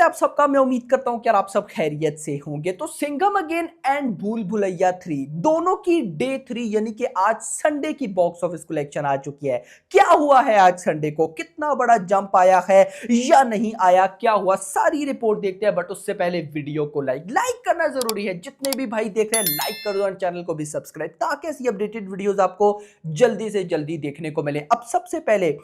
है आप सबका। मैं उम्मीद करता हूं कि यार आप सब खैरियत से होंगे। तो सिंघम अगेन एंड भूल भुलैया 3 दोनों की डे 3 यानी कि आज संडे की बॉक्स ऑफिस कलेक्शन आ चुकी है। क्या हुआ है आज संडे को, कितना बड़ा जंप आया है या नहीं आया, क्या हुआ, सारी रिपोर्ट देखते हैं। बट उससे पहले वीडियो को लाइक करना जरूरी है। जितने भी भाई देख रहे हैं लाइक कर दो और चैनल को भी सब्सक्राइब, ताकि ऐसी अपडेटेड वीडियोस आपको जल्दी से जल्दी देखने को मिले। अब सबसे पहले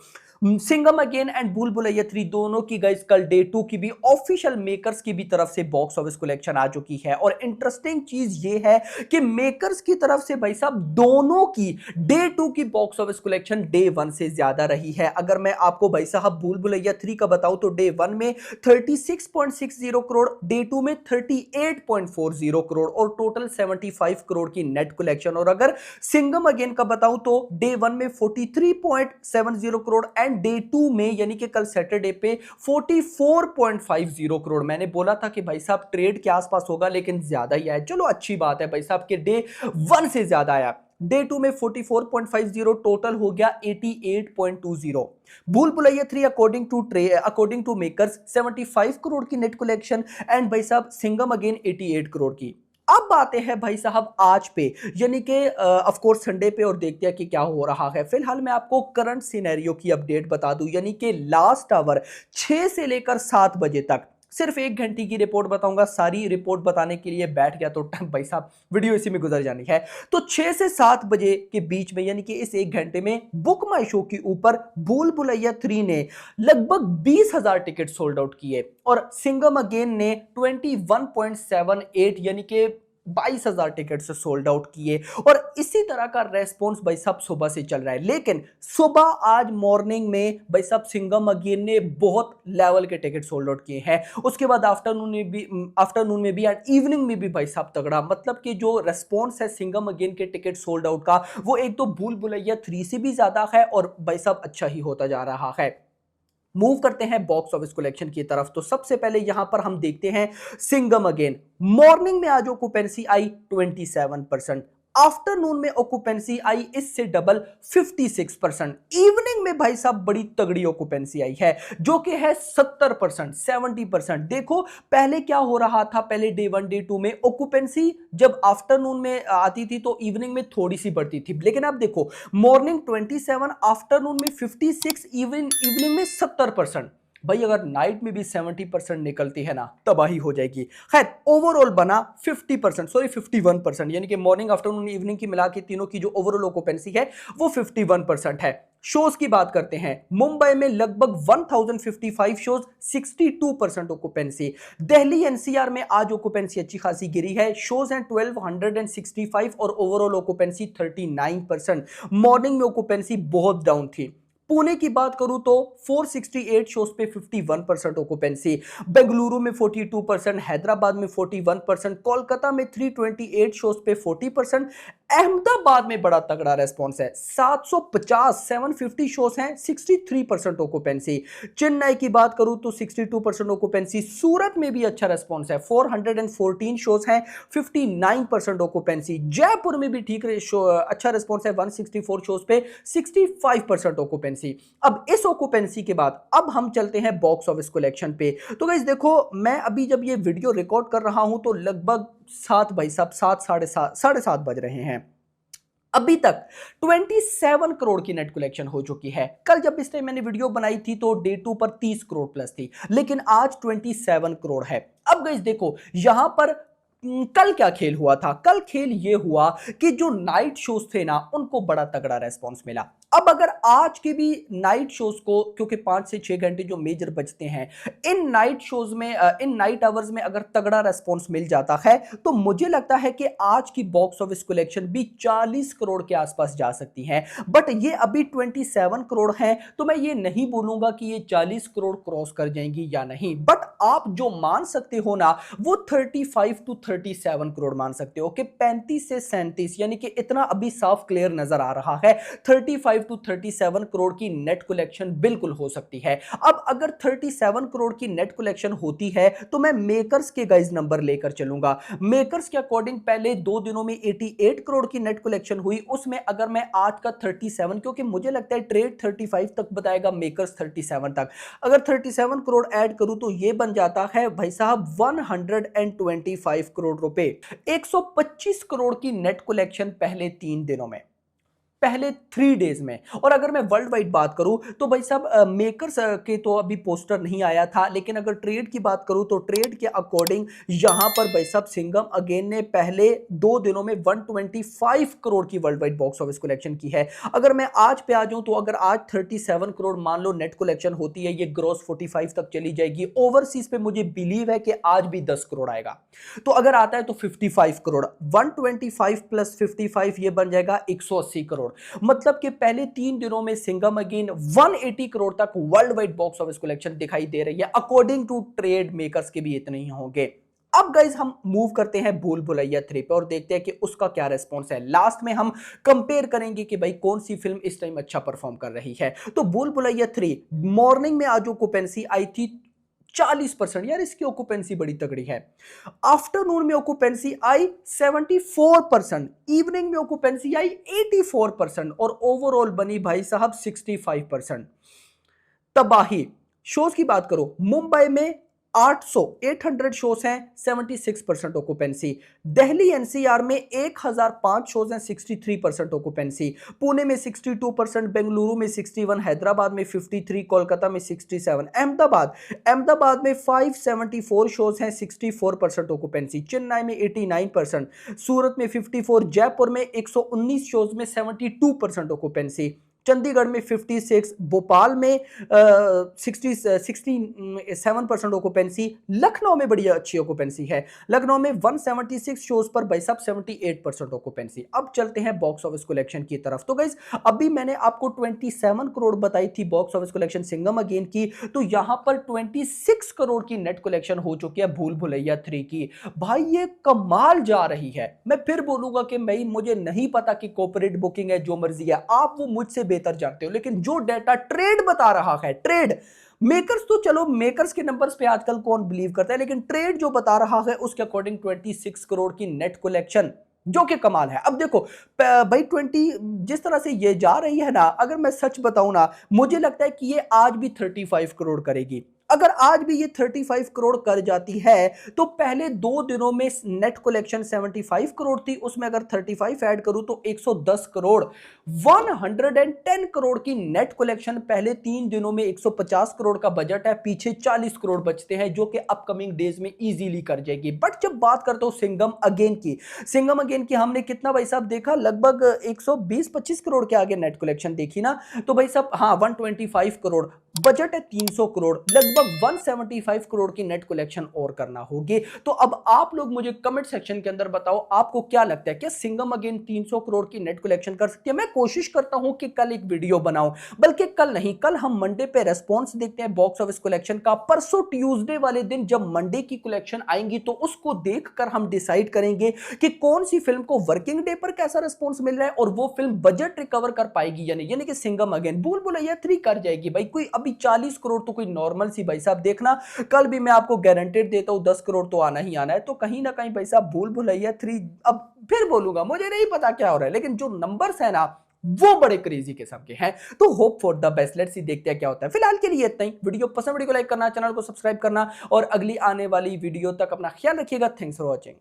सिंघम अगेन एंड भूल भुलैया 3 दोनों की गाइस कल डे 2 की भी ऑफिशियल मेकर्स की भी तरफ से बॉक्स ऑफिस कलेक्शन आ चुकी है। और इंटरेस्टिंग चीज ये है कि मेकर्स की तरफ से भाई साहब दोनों की डे 2 की बॉक्स ऑफिस कलेक्शन डे 1 से ज्यादा रही है। अगर मैं आपको भाई साहब भूल भुलैया 3 का बताऊं तो डे 1 में 36.60 करोड़, डे 2 में 38.40 करोड़ और टोटल 75 करोड़ की नेट कलेक्शन। और अगर सिंघम अगेन का बताऊं तो डे 1 में 43.70 करोड़ एंड डे 2 में यानी कि कल सैटरडे पे 44.50 करोड़। मैंने बोला था कि भाई साहब ट्रेड के आसपास होगा, लेकिन ज्यादा ही आया। चलो अच्छी बात है भाई साहब के डे 1 से ज्यादा आया। डे 2 में 44.50, टोटल हो गया 88.20। Bhool Bhulaiyaa 3 according to makers 75 crore की नेट कलेक्शन एंड भाई साहब सिंघम अगेन 88 करोड़ की। अब आते हैं भाई साहब आज पे यानी कि ऑफ कोर्स संडे पे और देखते हैं कि क्या हो रहा है। फिलहाल मैं आपको करंट सिनेरियो की अपडेट बता दूं, यानी कि लास्ट आवर 6 से लेकर 7 बजे तक सिर्फ 1 घंटे की रिपोर्ट बताऊंगा। सारी रिपोर्ट बताने के लिए बैठ गया तो भाई साहब वीडियो इसी में गुजर जानी है। तो 6 से 7 बजे के बीच में यानी कि इस 1 घंटे में बुक माई शो के ऊपर भूल भुलैया 3 ने लगभग 20,000 टिकट सोल्ड आउट किए और सिंघम अगेन ने 21.78 यानी कि 22,000 टिकट से सोल्ड आउट किए। और इसी तरह का रेस्पॉन्स भाई साहब सुबह से चल रहा है। लेकिन सुबह आज मॉर्निंग में भाई साहब सिंघम अगेन ने बहुत लेवल के टिकट सोल्ड आउट किए हैं। उसके बाद आफ्टरनून में भी एंड इवनिंग में भी भाई साहब तगड़ा, मतलब कि जो रेस्पॉन्स है सिंघम अगेन के टिकट सोल्ड आउट का, वो एक तो भूल भुलैया 3 से भी ज्यादा है और भाई साहब अच्छा ही होता जा रहा है। मूव करते हैं बॉक्स ऑफिस कलेक्शन की तरफ। तो सबसे पहले यहां पर हम देखते हैं सिंघम अगेन। मॉर्निंग में आज ऑक्यूपेंसी आई 27%, आफ्टरनून में ऑक्यूपेंसी आई इससे डबल 56%, इवनिंग में भाई साहब बड़ी तगड़ी ऑक्यूपेंसी आई है जो कि है 70%, 70%। देखो पहले क्या हो रहा था, पहले डे 1 डे 2 में ऑक्यूपेंसी जब आफ्टरनून में आती थी तो इवनिंग में थोड़ी सी बढ़ती थी, लेकिन अब देखो मॉर्निंग 27, आफ्टरनून में 56, इवनिंग में 70%। भाई अगर नाइट में भी 70% निकलती है ना, तबाही हो जाएगी। खैर ओवरऑल बना 50%, सॉरी 51%, यानी कि मॉर्निंग आफ्टरनून इवनिंग की मिला के तीनों की जो ओवरऑल ऑक्यूपेंसी है वो 51% है। शोज की बात करते हैं, मुंबई में लगभग 1055 शोज, 62% ऑक्यूपेंसी। दिल्ली एनसीआर में आज ऑक्यूपेंसी अच्छी खासी गिरी है, शोज हैं 1265 और ओवरऑल ऑक्यूपेंसी 39%। मॉर्निंग में ऑक्यूपेंसी बहुत डाउन थी। पुणे की बात करूं तो 468 शोज पे 51% ऑक्यूपेंसी, बेंगलुरु में 42%, हैदराबाद में 41%, कोलकाता में 328 शोज पे 40%, अहमदाबाद में बड़ा तगड़ा रेस्पॉन्स है 750 शोज हैं, 63% ऑक्यूपेंसी। चेन्नई की बात करूं तो 62% ऑक्यूपेंसी, सूरत में भी अच्छा रेस्पॉन्स है 414 शोज हैं, 59% ऑक्यूपेंसी। जयपुर में भी ठीक अच्छा रेस्पॉन्स है 164 शोज पे 65% ऑक्यूपेंसी। अब इस ऑक्यूपेंसी के बाद अब हम चलते हैं बॉक्स ऑफिस कलेक्शन पे। तो गाइस देखो मैं अभी जब ये वीडियो रिकॉर्ड कर रहा हूं तो लगभग 7 भाई साहब 7 साढ़े सात बज रहे हैं। अभी तक 27 करोड़ की नेट कलेक्शन हो चुकी है। कल जब इस टाइम मैंने वीडियो बनाई थी तो डे 2 पर 30 करोड़ प्लस थी, लेकिन आज 27 करोड़ है। अब गाइस देखो यहां पर कल क्या खेल हुआ था, कल खेल ये हुआ कि जो नाइट शोज थे ना उनको बड़ा तगड़ा रेस्पॉन्स मिला। अब अगर आज के भी नाइट शोज को, क्योंकि 5 से 6 घंटे जो मेजर बचते हैं, इन नाइट शोज में इन नाइट आवर्स में अगर तगड़ा रेस्पॉन्स मिल जाता है तो मुझे लगता है कि आज की बॉक्स ऑफिस कलेक्शन भी 40 करोड़ के आसपास जा सकती है। बट ये अभी 27 करोड़ है तो मैं ये नहीं बोलूंगा कि ये 40 करोड़ क्रॉस कर जाएंगी या नहीं, बट आप जो मान सकते हो ना वो 35 टू 37 करोड़ मान सकते हो कि 35 से 37, यानी कि इतना अभी साफ क्लियर नजर आ रहा है 35 25 टू 37 करोड़ की नेट कलेक्शन बिल्कुल हो सकती है। अब अगर 37 करोड़ की नेट कलेक्शन होती है तो मैं मेकर्स के गाइस नंबर लेकर चलूंगा। मेकर्स के अकॉर्डिंग पहले 2 दिनों में 88 करोड़ की नेट कलेक्शन हुई, उसमें अगर मैं आज का 37, क्योंकि मुझे लगता है ट्रेड 35 तक बताएगा, मेकर्स 37 तक, अगर 37 करोड़ ऐड करूं तो ये बन जाता है भाई साहब 125 करोड़ रुपए। 125 करोड़ की नेट कलेक्शन पहले 3 दिनों में, पहले 3 डेज में। और अगर मैं वर्ल्ड वाइड बात करूं तो भाई साहब मेकर्स के तो अभी पोस्टर नहीं आया था, लेकिन अगर ट्रेड की बात करूं तो ट्रेड के अकॉर्डिंग यहां पर भाई साहब सिंघम अगेन ने पहले 2 दिनों में 125 करोड़ की world wide box office collection की है। अगर मैं आज पे आ जाऊं तो अगर आज 37 करोड़ मान लो नेट कलेक्शन होती है, ये ग्रॉस 45 तक चली जाएगी। ओवरसीज पे मुझे बिलीव है कि आज भी 10 करोड़ आएगा, तो अगर आता है तो 55 करोड़, 125 प्लस 55 ये बन जाएगा 180 करोड़। मतलब कि पहले 3 दिनों में सिंघम अगेन 180 करोड़ तक world wide box office collection दिखाई दे रही है। अकॉर्डिंग टू ट्रेड मेकर्स के भी इतने ही होंगे। अब गाइज हम मूव करते हैं भूल भुलैया 3 पे और देखते हैं कि उसका क्या रिस्पॉन्स है। लास्ट में हम कंपेयर करेंगे कि भाई कौन सी फिल्म इस टाइम अच्छा परफॉर्म कर रही है। तो भूल भुलैया 3 मॉर्निंग में आज ऑक्यूपेंसी आई थी 40%, यार इसकी ऑक्यूपेंसी बड़ी तगड़ी है। आफ्टरनून में ऑक्यूपेंसी आई 74%, इवनिंग में ऑक्यूपेंसी आई 84% और ओवरऑल बनी भाई साहब 65%। तबाही। शोज की बात करो, मुंबई में 800 शोज हैं, 76% ऑक्यूपेंसी। दिल्ली एनसीआर में 1005 शोज हैं, 63% ऑक्यूपेंसी। पुणे में 62%, बेंगलुरु में 61, हैदराबाद में 53, कोलकाता में 67। अहमदाबाद में 574 शोज हैं, 64% ऑक्यूपेंसी। चेन्नई में 89%, सूरत में 54, जयपुर में 119 शोज में 72% ऑक्यूपेंसी। चंडीगढ़ में 56, भोपाल में 67% ऑक्यूपेंसी। लखनऊ में बड़ी अच्छी ऑक्यूपेंसी है, लखनऊ में 176 शोज पर भाई साहब 78% ऑक्यूपेंसी। अब चलते हैं बॉक्स ऑफिस कलेक्शन की तरफ। तो गाइस अभी मैंने आपको 27 करोड़ बताई थी box office collection Singham again की, तो यहां पर 26 करोड़ की नेट कलेक्शन हो चुकी है भूल भुलैया 3 की। भाई ये कमाल जा रही है। मैं फिर बोलूंगा कि भाई मुझे नहीं पता कि कॉर्पोरेट बुकिंग है, जो मर्जी है, आप वो मुझसे बेहतर जानते हो, लेकिन जो डाटा ट्रेड बता रहा है, ट्रेड मेकर्स तो चलो मेकर्स के नंबर्स पे आजकल कौन बिलीव करता है, लेकिन ट्रेड जो बता रहा है उसके अकॉर्डिंग 26 करोड़ की नेट कलेक्शन, जो कि कमाल है। अब देखो भाई 20 जिस तरह से ये जा रही है ना, अगर मैं सच बताऊं ना, मुझे लगता है कि ये आज भी 35 करोड़ करेगी। अगर आज भी ये 35 करोड़ कर जाती है तो पहले 2 दिनों में नेट कलेक्शन 75 करोड़ थी, उसमें अगर 35 ऐड करूं तो 110 करोड़, 110 करोड़ की नेट कलेक्शन। पहले 3 दिनों में 150 करोड़ का बजट है, पीछे 40 करोड़ बचते हैं, जो कि अपकमिंग डेज में इजीली कर जाएगी। बट जब बात करता हूं सिंघम अगेन की हमने कितना भाई साहब देखा, लगभग 120-25 करोड़ के आगे नेट कलेक्शन देखी ना, तो भाई साहब हाँ 125 करोड़, बजट है 300 करोड़, लगभग 175 करोड़ की नेट कलेक्शन और करना होगी। तो अब आप लोग मुझे कमेंट सेक्शन के अंदर बताओ आपको क्या लगता है, क्या सिंघम अगेन 300 करोड़ की नेट कलेक्शन कर सकती है। मैं कोशिश करता हूं कि कल एक वीडियो बनाऊं, बल्कि कल नहीं, कल हम मंडे पे रेस्पॉन्स देखते हैं बॉक्स ऑफिस कलेक्शन का। परसों ट्यूसडे वाले दिन जब मंडे की कलेक्शन आएंगी तो उसको देखकर हम डिसाइड करेंगे कि कौन सी फिल्म को वर्किंग डे पर कैसा रिस्पॉन्स मिल रहा है और वो फिल्म बजट रिकवर कर पाएगी यानी कि सिंघम अगेन भूल भुलैया 3 कर जाएगी। भाई कोई अभी 40 करोड़ तो कोई नॉर्मल सी भाई साहब देखना, कल भी मैं आपको गारंटेड देता हूं 10 करोड़ तो आना ही आना है। तो कहीं ना कहीं भाई साहब भूल भुलैया 3, अब फिर बोलूंगा मुझे नहीं पता क्या हो रहा है, लेकिन जो नंबर्स है ना वो बड़े क्रेजी किस्म के हैं। तो hope for the best, let's see देखते हैं क्या होता है। फिलहाल के लिए इतना ही। वीडियो पसंद, वीडियो को लाइक करना, चैनल को सब्सक्राइब करना और अगली आने वाली वीडियो तक अपना ख्याल रखिएगा। Thanks for watching.